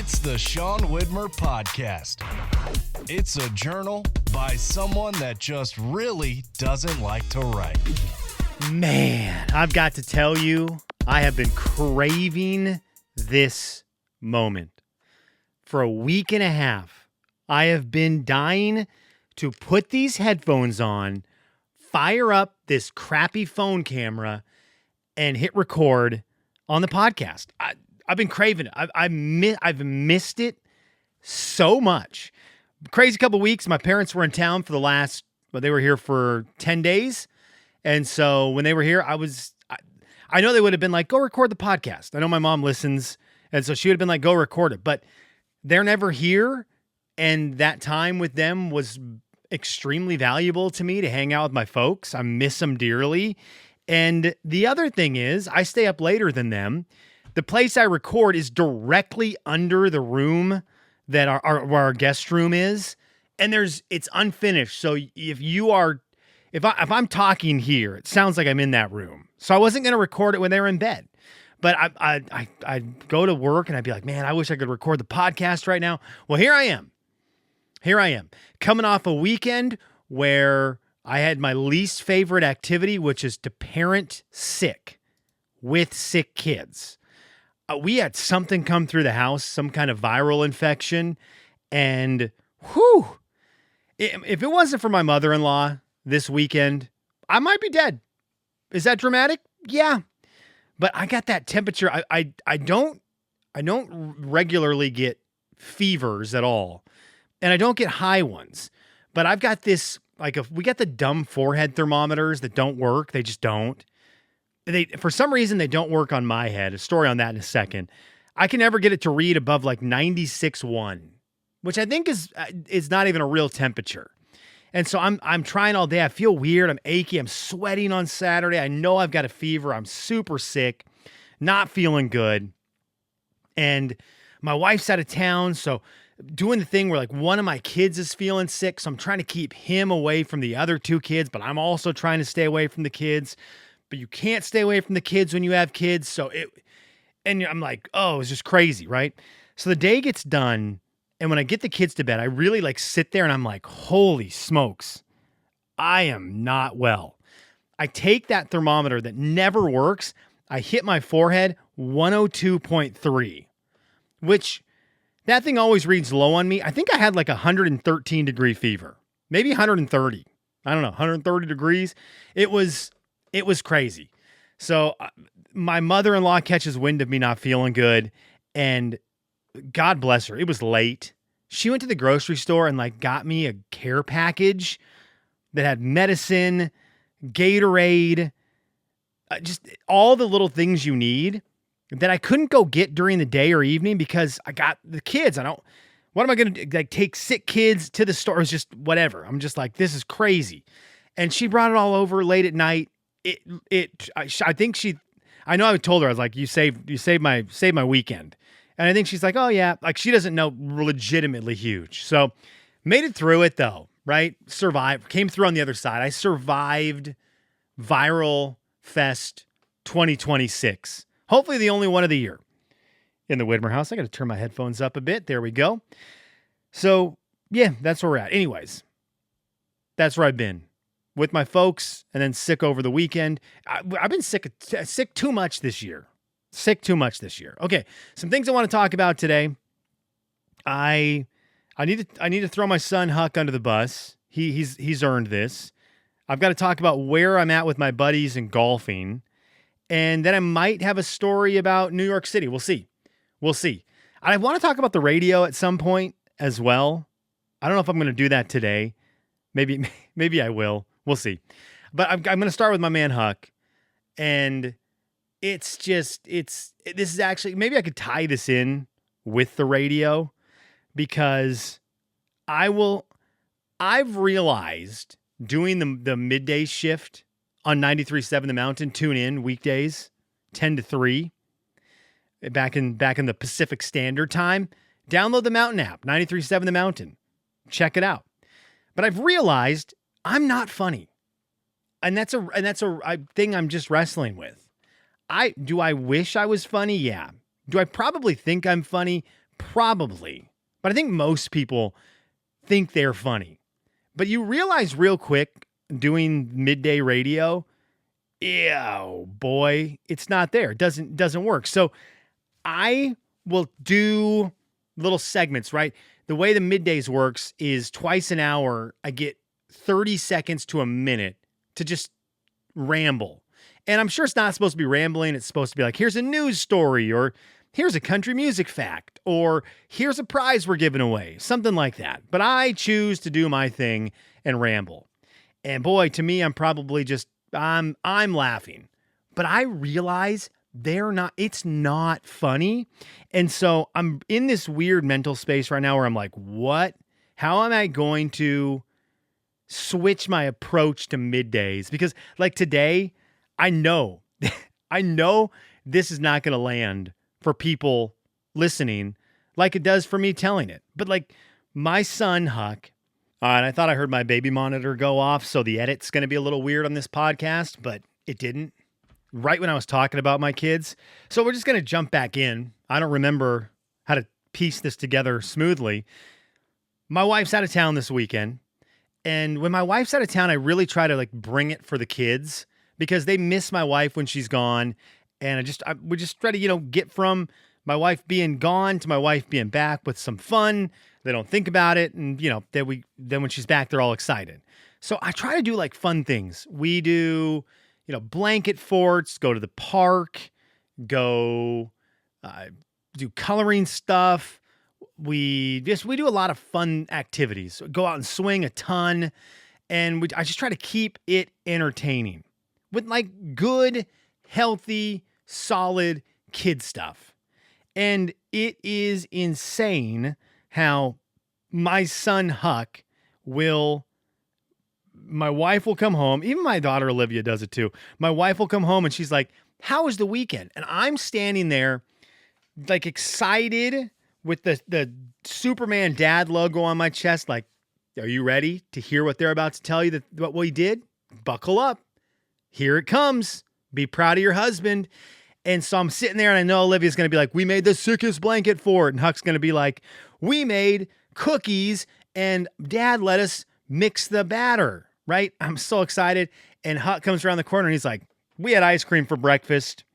It's the Sean Widmer Podcast. It's a journal by someone that just really doesn't like to write. Man, I've got to tell you, I have been craving this moment. For a week and a half, I have been dying to put these headphones on, fire up this crappy phone camera, and hit record on the podcast. I've been craving it. I've missed it so much. Crazy couple weeks. My parents were in town for they were here for 10 days. And so when they were here, I know they would have been like, go record the podcast. I know my mom listens. And so she would have been like, go record it. But they're never here. And that time with them was extremely valuable to me to hang out with my folks. I miss them dearly. And the other thing is, I stay up later than them. The place I record is directly under the room that where our guest room is. And it's unfinished. So if I'm talking here, it sounds like I'm in that room. So I wasn't going to record it when they were in bed. But I'd go to work and I'd be like, man, I wish I could record the podcast right now. Well, here I am. Coming off a weekend where I had my least favorite activity, which is to parent sick with sick kids. We had something come through the house, some kind of viral infection. And if it wasn't for my mother-in-law this weekend, I might be dead. Is that dramatic? Yeah. But I got that temperature. I don't regularly get fevers at all. And I don't get high ones. But I've got this, we got the dumb forehead thermometers that don't work. They just don't. For some reason, they don't work on my head. A story on that in a second. I can never get it to read above 96.1, which I think is not even a real temperature. And so I'm trying all day. I feel weird. I'm achy. I'm sweating on Saturday. I know I've got a fever. I'm super sick, not feeling good. And my wife's out of town, so doing the thing where one of my kids is feeling sick, so I'm trying to keep him away from the other two kids, but I'm also trying to stay away from the kids. But you can't stay away from the kids when you have kids. And I'm like, oh, it's just crazy, right? So the day gets done, and when I get the kids to bed, I really sit there and I'm like, holy smokes, I am not well. I take that thermometer that never works. I hit my forehead, 102.3, which that thing always reads low on me. I think I had 113 degree fever, maybe 130. I don't know, 130 degrees. It was crazy. So my mother-in-law catches wind of me not feeling good, and God bless her. It was late. She went to the grocery store and got me a care package that had medicine, Gatorade, just all the little things you need that I couldn't go get during the day or evening because I got the kids. What am I going to do? Take sick kids to the store? It's just whatever. I'm just this is crazy. And she brought it all over late at night. I know I told her, I was like, you saved my weekend. And I think she's like, oh yeah. She doesn't know, legitimately huge. So made it through it though, right? Survived, came through on the other side. I survived Viral Fest 2026. Hopefully the only one of the year in the Widmer house. I got to turn my headphones up a bit. There we go. So yeah, that's where we're at. Anyways, that's where I've been. With my folks, and then sick over the weekend. I've been sick too much this year. Okay, some things I want to talk about today. I need to throw my son Huck under the bus. He's earned this. I've got to talk about where I'm at with my buddies in golfing, and then I might have a story about New York City. We'll see. I want to talk about the radio at some point as well. I don't know if I'm going to do that today. Maybe I will. We'll see. But I'm going to start with my man Huck. And this is actually, maybe I could tie this in with the radio because I've realized doing the midday shift on 93.7 The Mountain, tune in weekdays, 10 to 3, back in the Pacific Standard Time. Download the Mountain app, 93.7 The Mountain. Check it out. But I've realized I'm not funny. And that's a thing I'm just wrestling with. Do I wish I was funny? Yeah. Do I probably think I'm funny? Probably. But I think most people think they're funny. But you realize real quick doing midday radio, oh boy, it's not there. It doesn't work. So I will do little segments, right? The way the middays works is twice an hour, I get 30 seconds to a minute to just ramble. And I'm sure it's not supposed to be rambling. It's supposed to be like, here's a news story, or here's a country music fact, or here's a prize we're giving away, something like that. But I choose to do my thing and ramble. And boy, to me, I'm probably just, I'm laughing. But I realize it's not funny. And so I'm in this weird mental space right now where I'm like, what? How am I going to switch my approach to middays? Because like today, I know this is not going to land for people listening like it does for me telling it. But like my son, Huck, and I thought I heard my baby monitor go off, so the edit's going to be a little weird on this podcast, but it didn't. Right when I was talking about my kids. So we're just going to jump back in. I don't remember how to piece this together smoothly. My wife's out of town this weekend. And when my wife's out of town, I really try to like bring it for the kids because they miss my wife when she's gone. And we just try to, get from my wife being gone to my wife being back with some fun. They don't think about it. And, then when she's back, they're all excited. So I try to do like fun things. We do, blanket forts, go to the park, do coloring stuff. We do a lot of fun activities. Go out and swing a ton. And I just try to keep it entertaining with like good, healthy, solid kid stuff. And it is insane how my son Huck my wife will come home. Even my daughter Olivia does it too. My wife will come home and she's like, how was the weekend? And I'm standing there like excited with the Superman dad logo on my chest. Like, are you ready to hear what they're about to tell you what we did? Buckle up. Here it comes. Be proud of your husband. And so I'm sitting there and I know Olivia's going to be like, we made the sickest blanket fort. And Huck's going to be like, we made cookies and dad let us mix the batter. Right? I'm so excited. And Huck comes around the corner and he's like, we had ice cream for breakfast.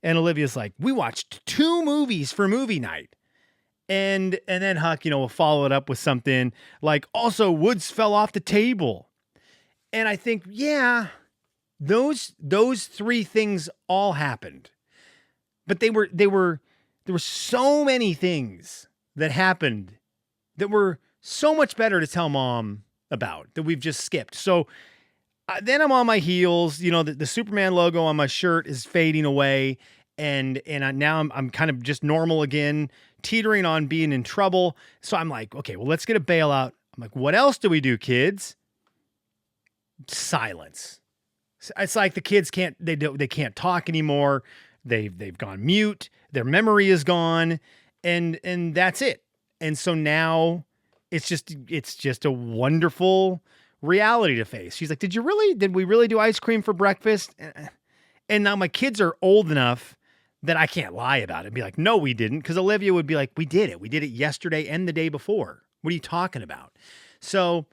And Olivia's like, we watched 2 movies for movie night. And then Huck, will follow it up with something like, also woods fell off the table. And I think, yeah, those 3 things all happened. But there were so many things that happened that were so much better to tell mom about that we've just skipped. So then I'm on my heels, the Superman logo on my shirt is fading away. And now I'm kind of just normal again, teetering on being in trouble. So I'm like, okay, well, let's get a bailout. I'm like, what else do we do, kids? Silence. It's like the kids can't talk anymore. They've gone mute. Their memory is gone, and that's it. And so now it's just a wonderful reality to face. She's like, did we really do ice cream for breakfast? And now my kids are old enough that I can't lie about it and be like, no, we didn't. Because Olivia would be like, we did it. We did it yesterday and the day before. What are you talking about? So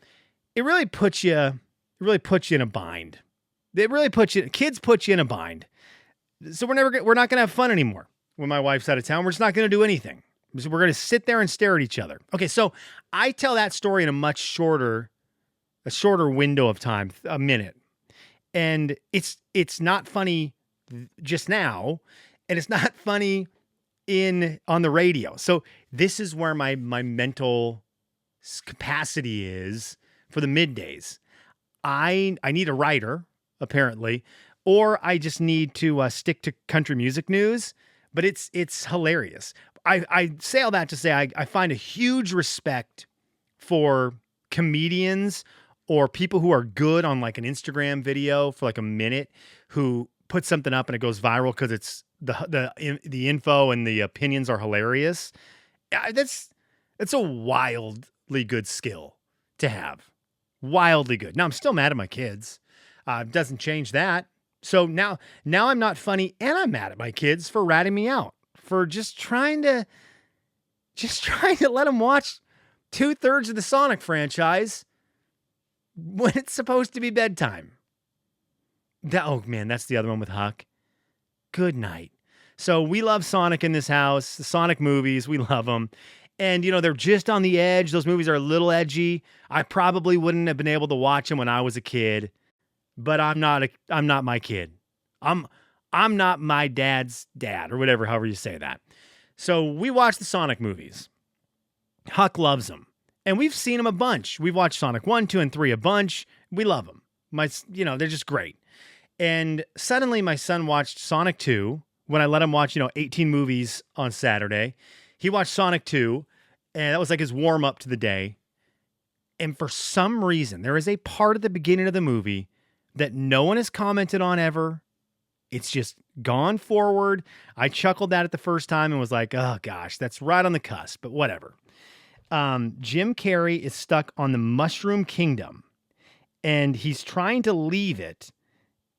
it really puts you in a bind. Kids put you in a bind. So we're not going to have fun anymore when my wife's out of town. We're just not going to do anything. So we're going to sit there and stare at each other. Okay. So I tell that story in a shorter window of time, a minute. And it's not funny just now, and it's not funny on the radio. So this is where my mental capacity is for the middays. I need a writer, apparently, or I just need to stick to country music news. But it's hilarious. I say all that to say I find a huge respect for comedians or people who are good on like an Instagram video for like a minute, who put something up and it goes viral because it's the info and the opinions are hilarious. That's a wildly good skill to have. Wildly good. Now I'm still mad at my kids. Doesn't change that. So now I'm not funny, and I'm mad at my kids for ratting me out for just trying to just trying to let him watch 2/3 of the Sonic franchise when it's supposed to be bedtime. Oh man, that's the other one with Huck. Good night. So we love Sonic in this house, the Sonic movies, we love them. And, they're just on the edge. Those movies are a little edgy. I probably wouldn't have been able to watch them when I was a kid, but I'm not my kid. I'm not my dad's dad or whatever, however you say that. So we watch the Sonic movies. Huck loves them. And we've seen them a bunch. We've watched Sonic 1, 2, and 3 a bunch. We love them. They're just great. And suddenly my son watched Sonic 2 when I let him watch, 18 movies on Saturday. He watched Sonic 2, and that was like his warm-up to the day. And for some reason, there is a part at the beginning of the movie that no one has commented on ever. It's just gone forward. I chuckled at it the first time and was like, oh gosh, that's right on the cusp, but whatever. Jim Carrey is stuck on the Mushroom Kingdom, and he's trying to leave it,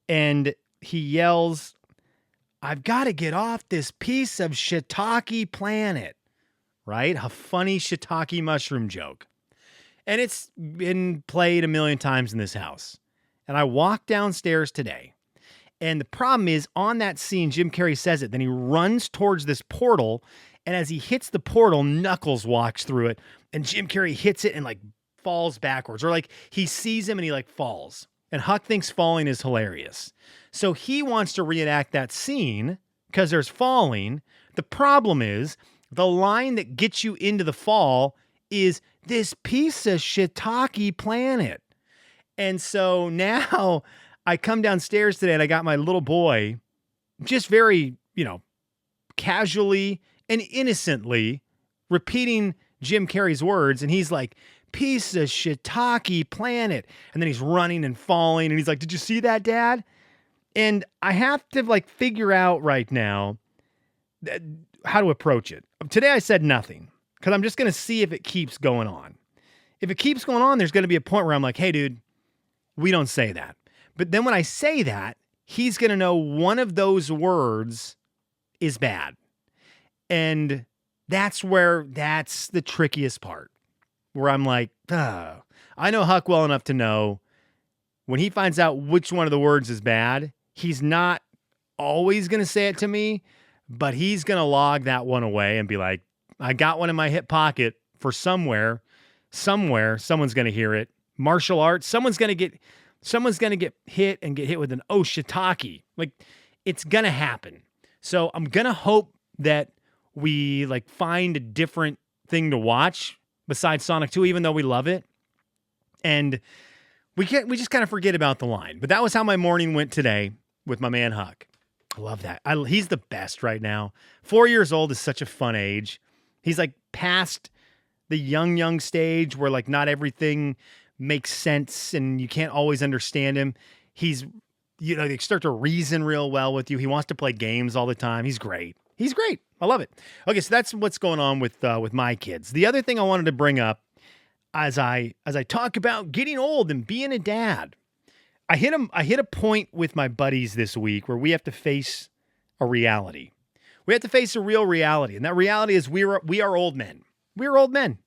and he yells, I've got to get off this piece of Shitake planet, right? A funny Shitake mushroom joke. And it's been played a million times in this house. And I walked downstairs today, and the problem is on that scene, Jim Carrey says it, then he runs towards this portal, and as he hits the portal, Knuckles walks through it, and Jim Carrey hits it and like falls backwards, or like he sees him and he like falls. And Huck thinks falling is hilarious. So he wants to reenact that scene because there's falling. The problem is the line that gets you into the fall is this piece of Shitake planet. And so now I come downstairs today and I got my little boy just very, casually and innocently repeating Jim Carrey's words. And he's like, piece of Shitake planet. And then he's running and falling. And he's like, did you see that, Dad? And I have to figure out right now how to approach it. Today I said nothing because I'm just going to see if it keeps going on. If it keeps going on, there's going to be a point where I'm like, hey, dude, we don't say that. But then when I say that, he's going to know one of those words is bad. And that's the trickiest part, where I'm like, I know Huck well enough to know when he finds out which one of the words is bad, he's not always going to say it to me, but he's going to log that one away and be like, I got one in my hip pocket for somewhere, someone's going to hear it. Martial arts, someone's going to get hit and get hit with an Shitake. It's going to happen. So I'm going to hope that we find a different thing to watch besides Sonic 2, even though we love it. And we just kind of forget about the line. But that was how my morning went today with my man Huck. I love that. He's the best right now. 4 years old is such a fun age. He's past the young stage where not everything makes sense and you can't always understand him. He's, they start to reason real well with you. He wants to play games all the time. He's great. I love it. Okay, so that's what's going on with my kids. The other thing I wanted to bring up as I talk about getting old and being a dad, I hit a point with my buddies this week where we have to face a reality. We have to face a real reality, and that reality is we are old men. We're old men.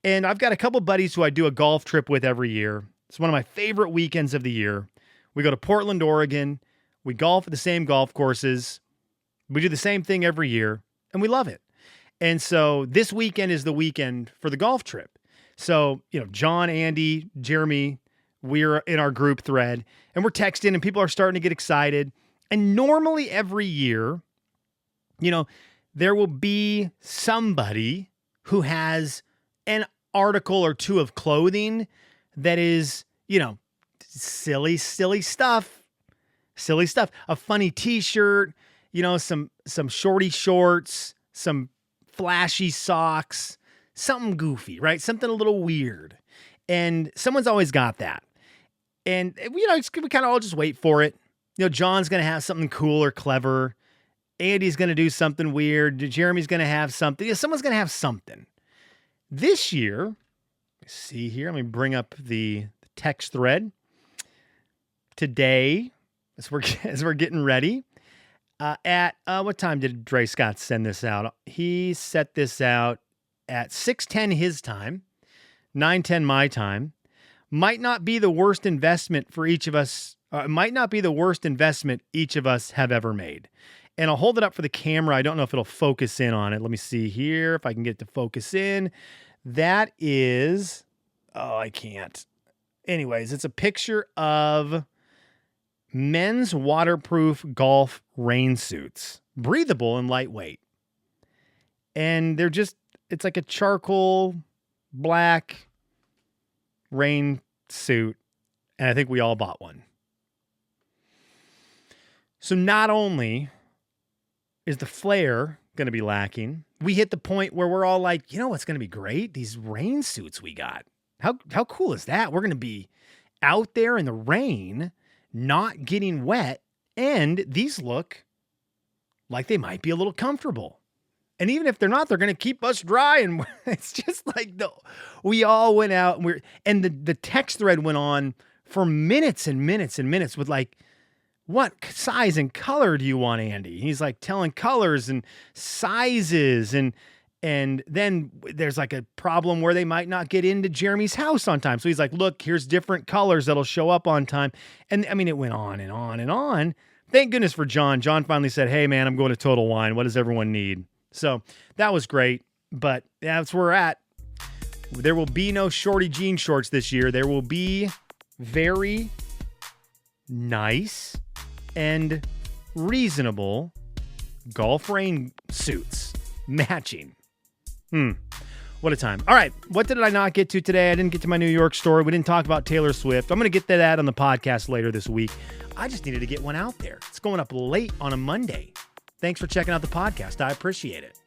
And I've got a couple buddies who I do a golf trip with every year. It's one of my favorite weekends of the year. We go to Portland, Oregon. We golf at the same golf courses. We do the same thing every year, and we love it. And so this weekend is the weekend for the golf trip. So, John, Andy, Jeremy, we're in our group thread, and we're texting, and people are starting to get excited. And normally every year, there will be somebody who has an article or two of clothing that is, silly stuff. A funny t-shirt, some shorty shorts, some flashy socks, something goofy, right? Something a little weird. And someone's always got that. And, we kind of all just wait for it. John's going to have something cool or clever. Andy's going to do something weird. Jeremy's going to have something. Someone's going to have something. This year, let's see here. Let me bring up the text thread. Today, as we're getting ready, at what time did Dre Scott send this out? He set this out at 6:10 his time, 9:10 my time. Might not be the worst investment for each of us. Might not be the worst investment each of us have ever made. And I'll hold it up for the camera. I don't know if it'll focus in on it. Let me see here if I can get it to focus in. That is, I can't. Anyways, it's a picture of men's waterproof golf rain suits, breathable and lightweight. And they're just, it's like a charcoal black rain suit. And I think we all bought one. So not only is the flair going to be lacking, we hit the point where we're all like, you know what's going to be great? These rain suits we got. How cool is that? We're going to be out there in the rain, not getting wet, and these look like they might be a little comfortable. And even if they're not, they're going to keep us dry. And it's just like we all went out and the text thread went on for minutes and minutes and minutes with like, what size and color do you want, Andy? He's like telling colors and sizes. And then there's like a problem where they might not get into Jeremy's house on time. So he's like, look, here's different colors that'll show up on time. And I mean, it went on and on and on. Thank goodness for John. John finally said, hey man, I'm going to Total Wine. What does everyone need? So that was great, but that's where we're at. There will be no shorty jean shorts this year. There will be very nice and reasonable golf rain suits matching. What a time. All right. What did I not get to today? I didn't get to my New York story. We didn't talk about Taylor Swift. I'm going to get to that on the podcast later this week. I just needed to get one out there. It's going up late on a Monday. Thanks for checking out the podcast. I appreciate it.